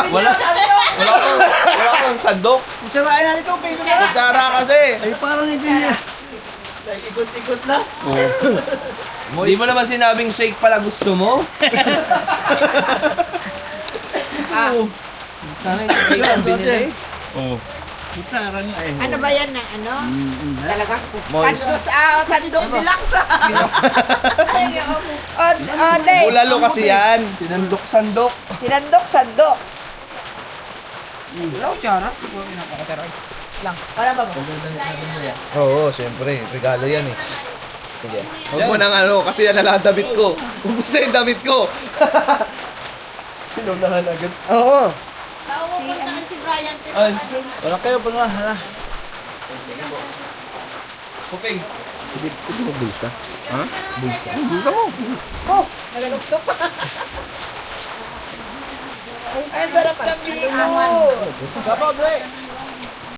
Wala. Wala akong sandok. Kutsarain na ito, pwede na. Kutsara kasi. Ay, parang hindi niya. Ikot-ikot na. Hindi mo naman sinabing shake pala gusto mo. Sana yung Shake ang binili. kutsara nga eh. Ano ba yan na ano? Talaga? Moist. Sandok deluxe. Day. Bulalo kasi yan. Sinandok-sandok. Sinandok. Wala ko tiyarat. Lang. Wala ba mo? Oo, siyempre. Regalo yan eh. Sige. Huwag mo nang ano, kasi yan na lang ang damit ko. Ubus na yung damit ko. Sinunahan agad. Oo. Pupuntahan si Brian. Ay, wala kayo pa nga. Hala. Kuping. Ito mo bulsa. Ha? Bulsa. Bulsa mo. Nagaluksok pa. Ay, sarap ng biko. Kapag,